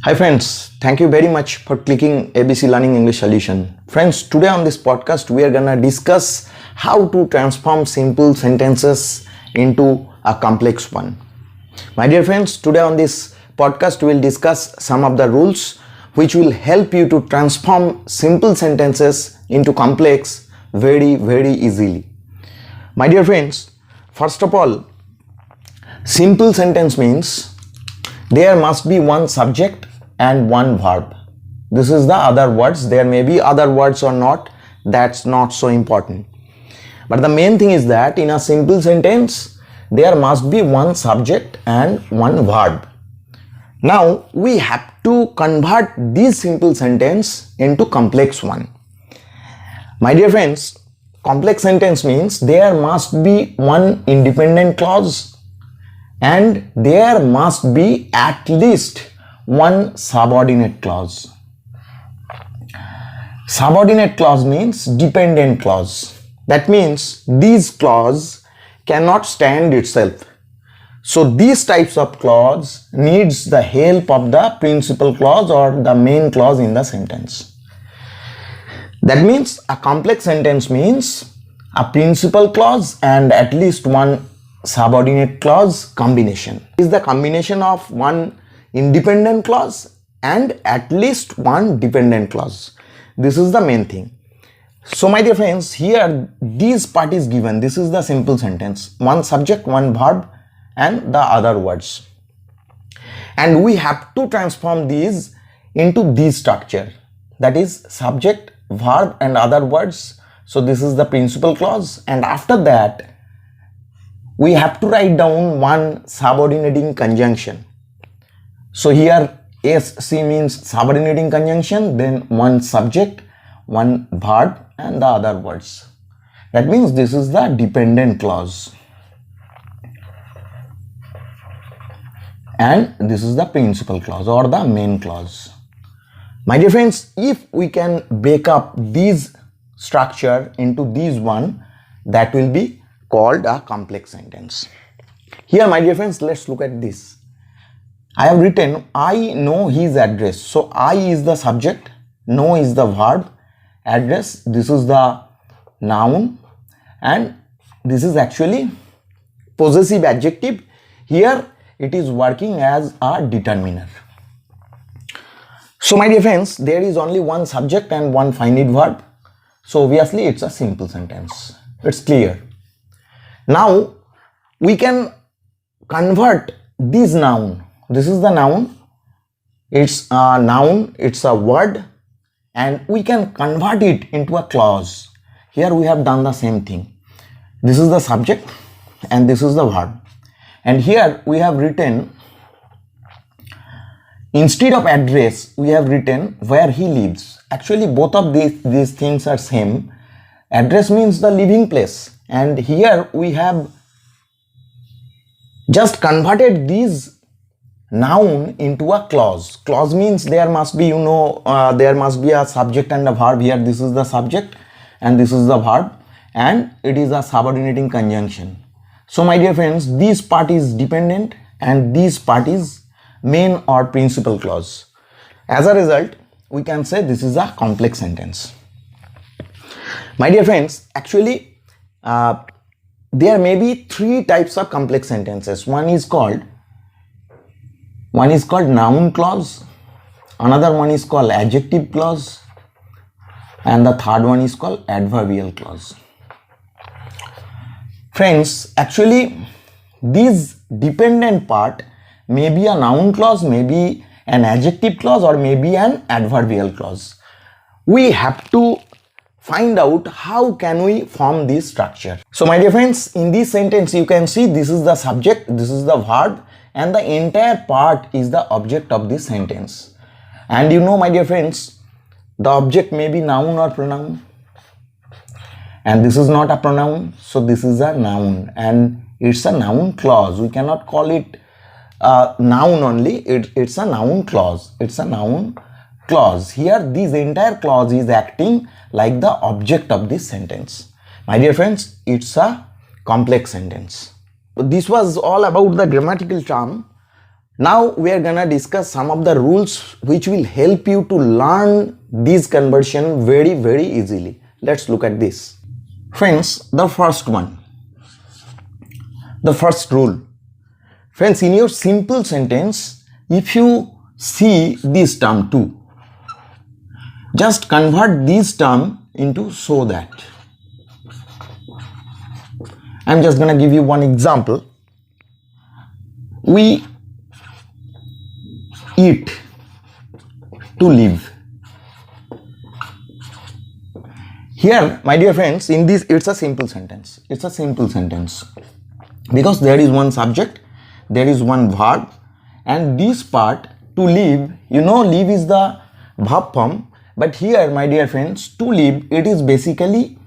Hi friends, thank you very much for clicking ABC Learning English Solution. Friends, today on this podcast we are gonna discuss how to transform simple sentences into a complex one. My dear friends, today on this podcast we will discuss some of the rules which will help you to transform simple sentences into complex very easily. My dear friends, first of all, simple sentence means there must be one subject and one verb. This is the other words. There may be other words or not. That's not so important. But the main thing is that in a simple sentence, there must be one subject and one verb. Now, we have to convert this simple sentence into complex one. My dear friends, complex sentence means there must be one independent clause and there must be at least one subordinate clause. Subordinate clause means dependent clause. That means this clause cannot stand itself. So these types of clause needs the help of the principal clause or the main clause in the sentence. That means a complex sentence means a principal clause and at least one subordinate clause combination. Is the combination of one independent clause and at least one dependent clause. This is the main thing. So my dear friends, here this part is given. This is the simple sentence. One subject, one verb and the other words. And we have to transform these into this structure. That is subject, verb and other words. So this is the principal clause, and after that we have to write down one subordinating conjunction. So here SC means subordinating conjunction, then one subject, one verb and the other words. That means this is the dependent clause and this is the principal clause or the main clause. My dear friends, if we can break up this structure into this one, that will be called a complex sentence. Here my dear friends, let's look at this. I have written I know his address. So I is the subject, know is the verb, address this is the noun and this is actually possessive adjective. Here it is working as a determiner. So my dear friends, there is only one subject and one finite verb. So obviously it's a simple sentence. It's clear. Now we can convert this noun. This is the noun. It's a noun, it's a word and we can convert it into a clause. Here we have done the same thing. This is the subject and this is the verb. And here we have written, instead of address, we have written where he lives. Actually both of these things are same. Address means the living place and here we have just converted these noun into a clause. Clause means there must be, there must be a subject and a verb. Here this is the subject and this is the verb and it is a subordinating conjunction. So my dear friends, this part is dependent and this part is main or principal clause. As a result, we can say this is a complex sentence. My dear friends, actually there may be three types of complex sentences. One is called noun clause, another one is called adjective clause and the third one is called adverbial clause. Friends, actually this dependent part may be a noun clause, may be an adjective clause or may be an adverbial clause. We have to find out how can we form this structure. So my dear friends, in this sentence you can see this is the subject, this is the verb and the entire part is the object of this sentence. And my dear friends, the object may be noun or pronoun and this is not a pronoun, so this is a noun and it's a noun clause. We cannot call it noun only, it's a noun clause. It's a noun clause. Here this entire clause is acting like the object of this sentence. My dear friends, it's a complex sentence. This was all about the grammatical term. Now we are gonna discuss some of the rules which will help you to learn this conversion very easily. Let's look at this. Friends, the first one, the first rule. Friends, in your simple sentence, if you see this term to, just convert this term into so that. I'm just gonna give you one example. We eat to live. Here, my dear friends, in this it's a simple sentence. It's a simple sentence because there is one subject, there is one verb, and this part to live, you know, live is the verb form, but here, my dear friends, to live, it is basically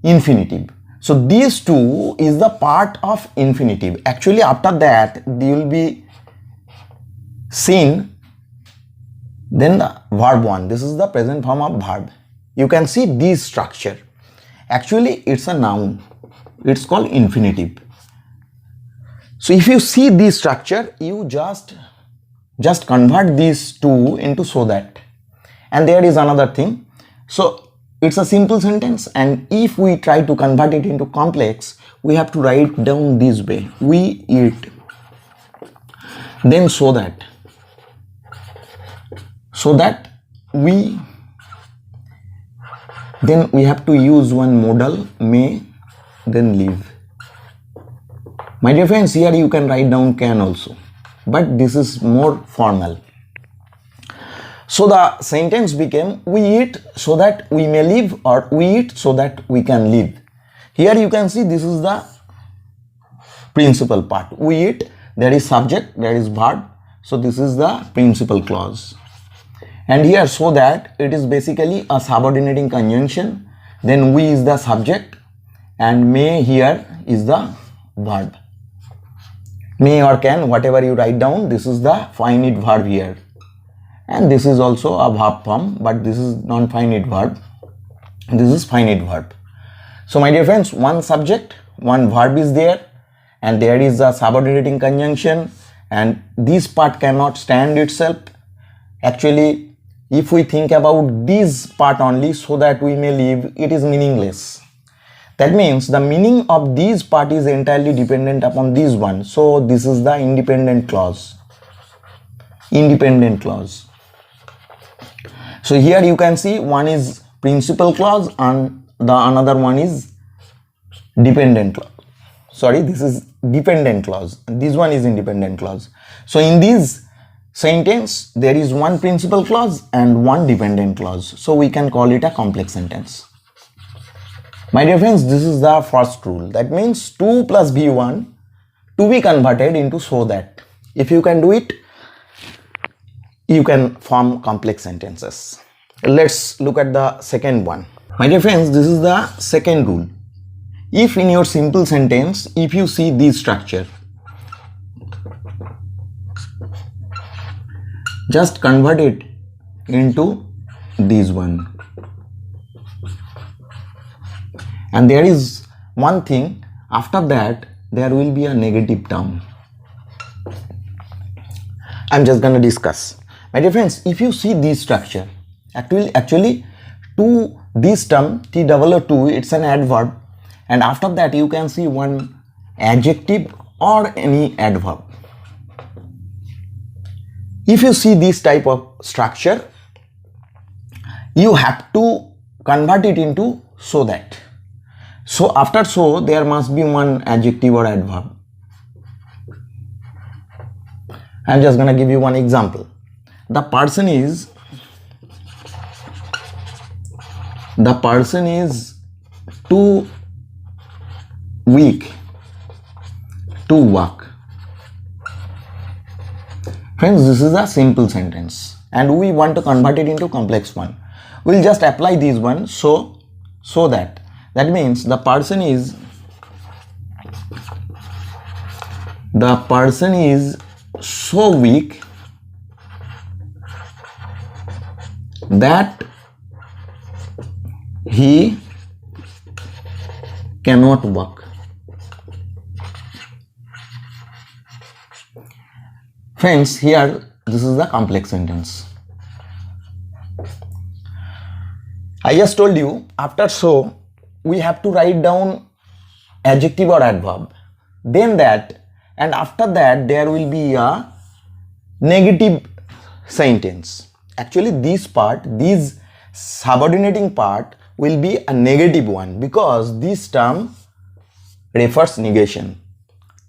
infinitive. So these two is the part of infinitive. Actually, after that, you will be seen then the verb one. This is the present form of verb. You can see this structure. Actually, it's a noun. It's called infinitive. So if you see this structure, you just convert these two into so that. And there is another thing. So it's a simple sentence, and if we try to convert it into complex, we have to write down this way. We eat, then so that. So that we, then we have to use one modal, may, then live. My dear friends, here you can write down can also, but this is more formal. So the sentence became, we eat so that we may live, or we eat so that we can live. Here you can see this is the principal part. We eat, there is subject, there is verb. So this is the principal clause. And here so that, it is basically a subordinating conjunction. Then we is the subject and may here is the verb. May or can, whatever you write down, this is the finite verb here. And this is also a verb form, but this is non-finite verb. This is finite verb. So my dear friends, one subject, one verb is there, and there is a subordinating conjunction, and this part cannot stand itself. Actually, if we think about this part only, so that we may live, it is meaningless. That means the meaning of this part is entirely dependent upon this one. So this is the independent clause. Independent clause. So here you can see one is principal clause and the another one is dependent clause. Sorry, this is dependent clause. This one is independent clause. So in this sentence, there is one principal clause and one dependent clause. So we can call it a complex sentence. My dear friends, this is the first rule. That means 2 plus V1 to be converted into so that. If you can do it, you can form complex sentences. Let's look at the second one. My dear friends, this is the second rule. If in your simple sentence, if you see this structure, just convert it into this one. And there is one thing, after that, there will be a negative term. I'm just going to discuss. My dear friends, if you see this structure, actually to this term, T-O-O-2, it's an adverb. And after that, you can see one adjective or any adverb. If you see this type of structure, you have to convert it into so that. So after so, there must be one adjective or adverb. I'm just going to give you one example. The person is too weak to walk. Friends, this is a simple sentence and we want to convert it into complex one. We'll just apply this one, so that. That means the person is so weak that he cannot walk. Friends, here this is the complex sentence. I just told you after so we have to write down adjective or adverb, then that, and after that there will be a negative sentence. Actually this subordinating part will be a negative one because this term refers negation,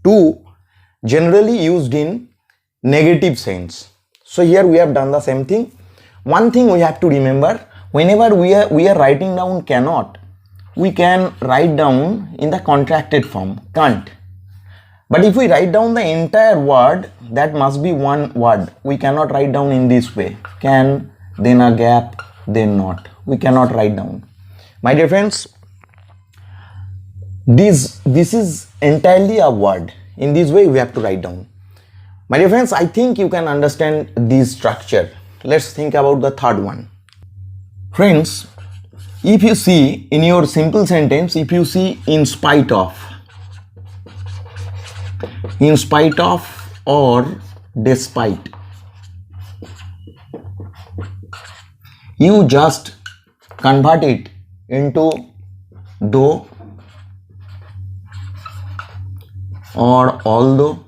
to generally used in negative sense. So here we have done the same thing. One thing we have to remember, whenever we are writing down cannot, we can write down in the contracted form can't. But if we write down the entire word, that must be one word. We cannot write down in this way. Can, then a gap, then not. We cannot write down. My dear friends, this is entirely a word. In this way we have to write down. My dear friends, I think you can understand this structure. Let's think about the third one. Friends, if you see in your simple sentence, if you see in spite of or despite, you just convert it into though or although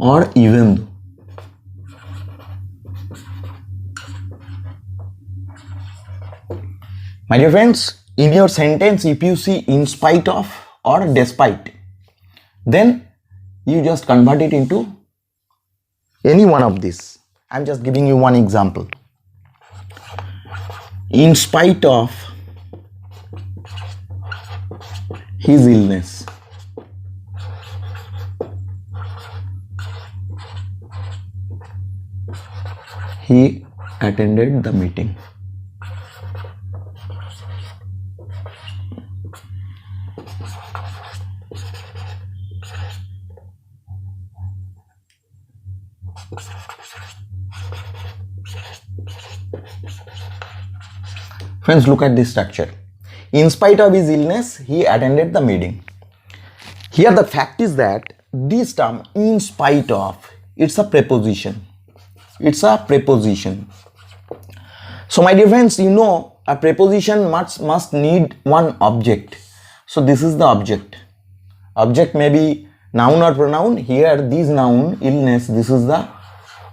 or even though. My dear friends, in your sentence if you see in spite of or despite, then you just convert it into any one of these. I'm just giving you one example. In spite of his illness, he attended the meeting. Friends, look at this structure. In spite of his illness, he attended the meeting. Here the fact is that this term in spite of, it's a preposition. It's a preposition. So my dear friends, you know a preposition must need one object. So this is the object. Object may be noun or pronoun. Here this noun, illness, this is the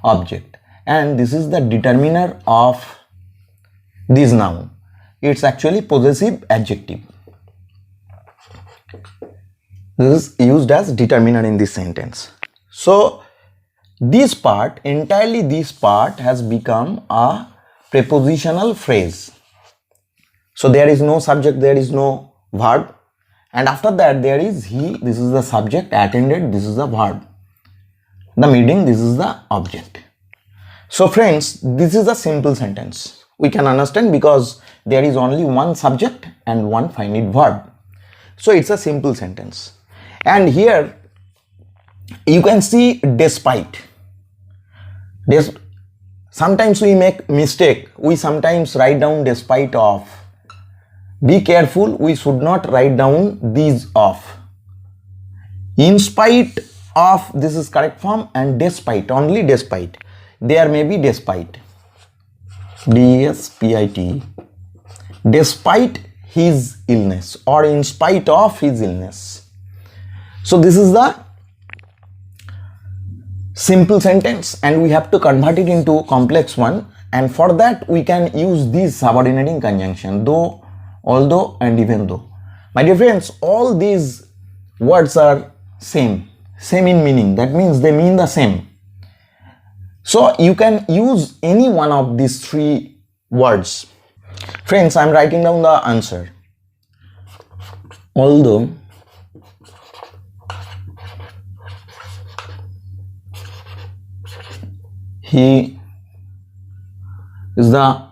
object. And this is the determiner of this noun. It's actually possessive adjective. This is used as determiner in this sentence. So this part, entirely this part has become a prepositional phrase. So there is no subject, there is no verb, and after that there is he, this is the subject, attended, this is the verb, the meeting, this is the object. So friends, this is a simple sentence. We can understand because there is only one subject and one finite verb. So it's a simple sentence. And here you can see despite. Sometimes we make mistake. We sometimes write down despite of. Be careful, we should not write down these of. In spite of, this is correct form, and despite, only despite. There may be despite. D-E-S-P-I-T. Despite his illness or in spite of his illness. So this is the simple sentence and we have to convert it into complex one, and for that we can use this subordinating conjunction, though, although and even though. My dear friends, all these words are same in meaning. That means they mean the same. So you can use any one of these three words. Friends, I am writing down the answer. Although he is the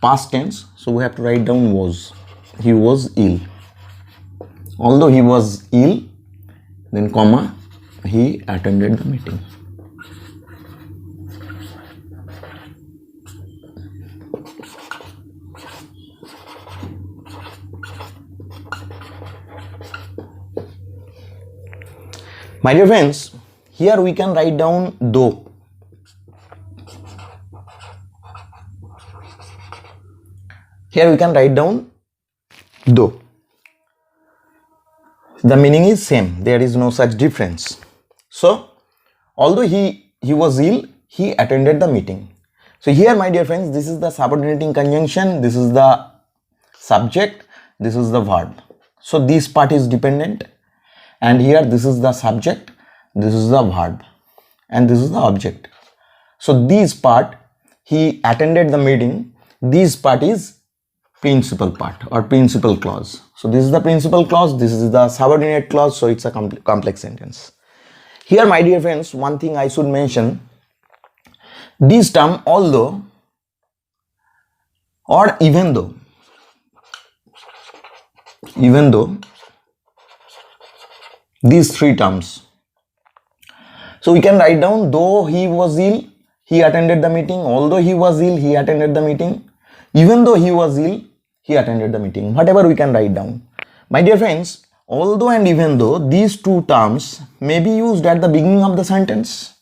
past tense, so we have to write down was. He was ill. Although he was ill, then comma, he attended the meeting. My dear friends, here we can write down though. Here we can write down though. The meaning is same, there is no such difference. So although he was ill, he attended the meeting. So here, my dear friends, this is the subordinating conjunction, this is the subject, this is the verb. So this part is dependent, and here this is the subject, this is the verb, and this is the object. So this part, he attended the meeting, this part is principal part or principal clause. So this is the principal clause, this is the subordinate clause, so it's a complex sentence. Here, my dear friends, one thing I should mention, this term although or even though, these three terms. So we can write down though he was ill, he attended the meeting, although he was ill, he attended the meeting, even though he was ill, he attended the meeting, whatever we can write down. My dear friends, although and even though, these two terms may be used at the beginning of the sentence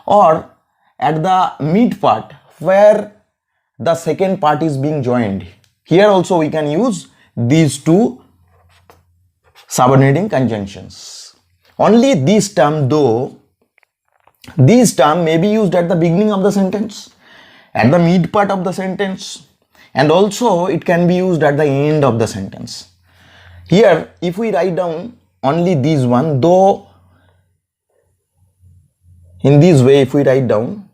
or at the mid part where the second part is being joined. Here also we can use these two subordinating conjunctions. Only this term though, this term may be used at the beginning of the sentence, at the mid part of the sentence, and also it can be used at the end of the sentence. Here, if we write down only this one, though, in this way, if we write down,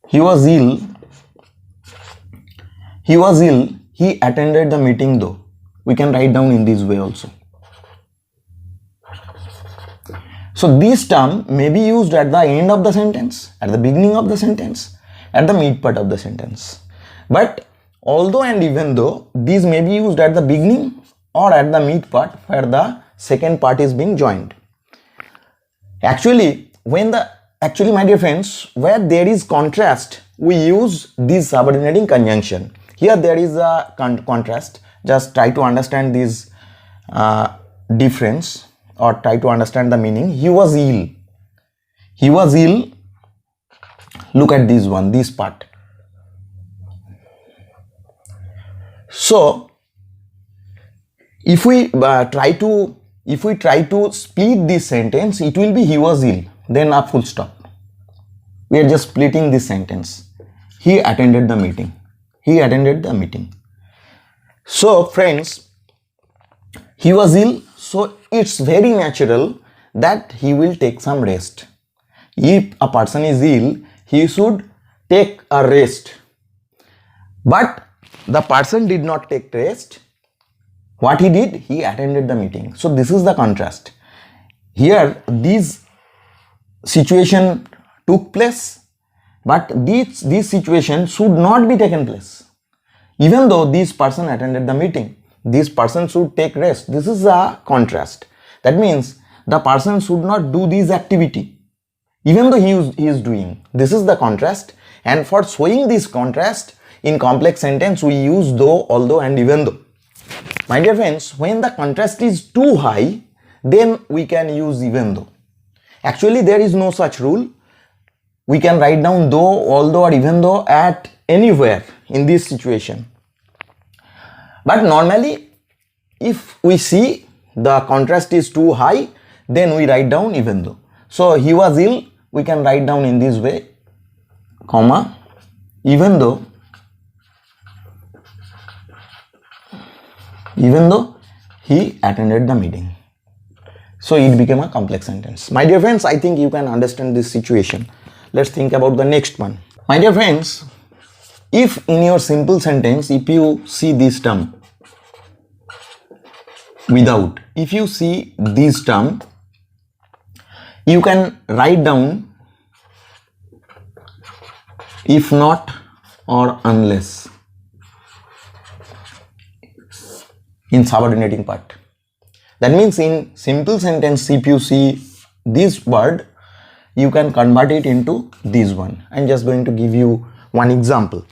he was ill, he attended the meeting though. We can write down in this way also. So this term may be used at the end of the sentence, at the beginning of the sentence, at the mid part of the sentence. But although and even though, these may be used at the beginning or at the mid part where the second part is being joined. Actually, my dear friends, where there is contrast, we use this subordinating conjunction. Here there is a contrast. Just try to understand this difference or try to understand the meaning. He was ill. Look at this one, this part. So if we try to split this sentence, it will be he was ill, then a full stop. We are just splitting this sentence. He attended the meeting. So friends, he was ill, so it's very natural that he will take some rest. If a person is ill, he should take a rest. But the person did not take rest. What he did? He attended the meeting. So this is the contrast. Here this situation took place, but this situation should not be taken place. Even though this person attended the meeting, this person should take rest. This is a contrast. That means the person should not do this activity even though he is doing. This is the contrast, and for showing this contrast in complex sentence we use though, although and even though. My dear friends, when the contrast is too high, then we can use even though. Actually there is no such rule. We can write down though, although or even though at anywhere in this situation. But normally if we see the contrast is too high, then we write down even though. So he was ill, we can write down in this way, comma, even though he attended the meeting. So it became a complex sentence. My dear friends, I think you can understand this situation. Let's think about the next one. My dear friends, if in your simple sentence, if you see this term without, if you see this term, you can write down if not or unless in subordinating part. That means in simple sentence, if you see this word, you can convert it into this one. I'm just going to give you one example.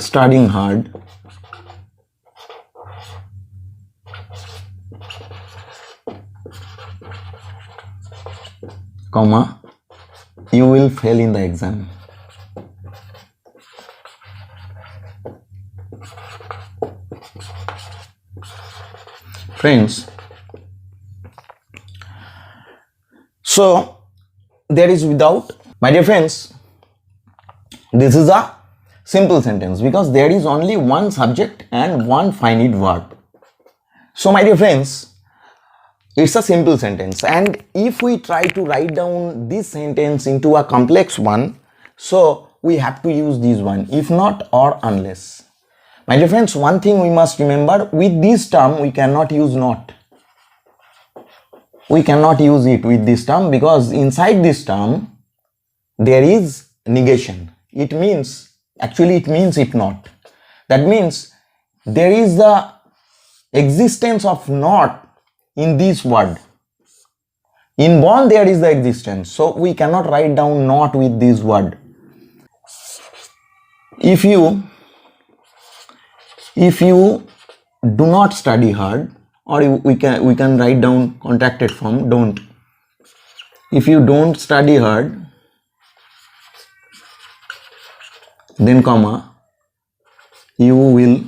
studying hard, comma, you will fail in the exam. Friends, so there is without. My dear friends, this is a simple sentence because there is only one subject and one finite verb. So my dear friends, it's a simple sentence, and if we try to write down this sentence into a complex one, so we have to use this one, if not or unless. My dear friends, one thing we must remember, with this term we cannot use not. We cannot use it with this term because inside this term there is negation. It means, actually it means if not. That means there is the existence of not in this word. In born there is the existence, so we cannot write down not with this word. If you do not study hard, or we can write down contracted form don't. If you don't study hard, then comma, you will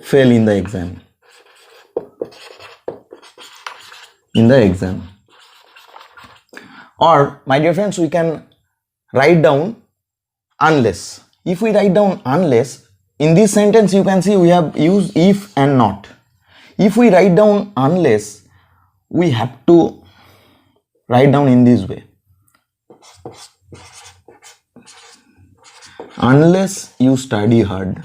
fail in the exam. Or my dear friends, we can write down unless. If we write down unless, in this sentence you can see we have used if and not. If we write down unless, we have to write down in this way. Unless you study hard.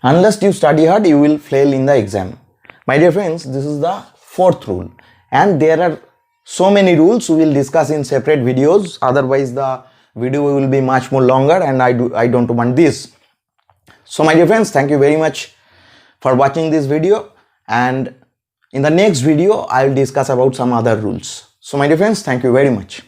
Unless you study hard, you will fail in the exam. My dear friends, this is the fourth rule, and there are so many rules we will discuss in separate videos, otherwise the video will be much more longer and I don't want this. So my dear friends, thank you very much for watching this video, and in the next video I will discuss about some other rules. So my dear friends, thank you very much.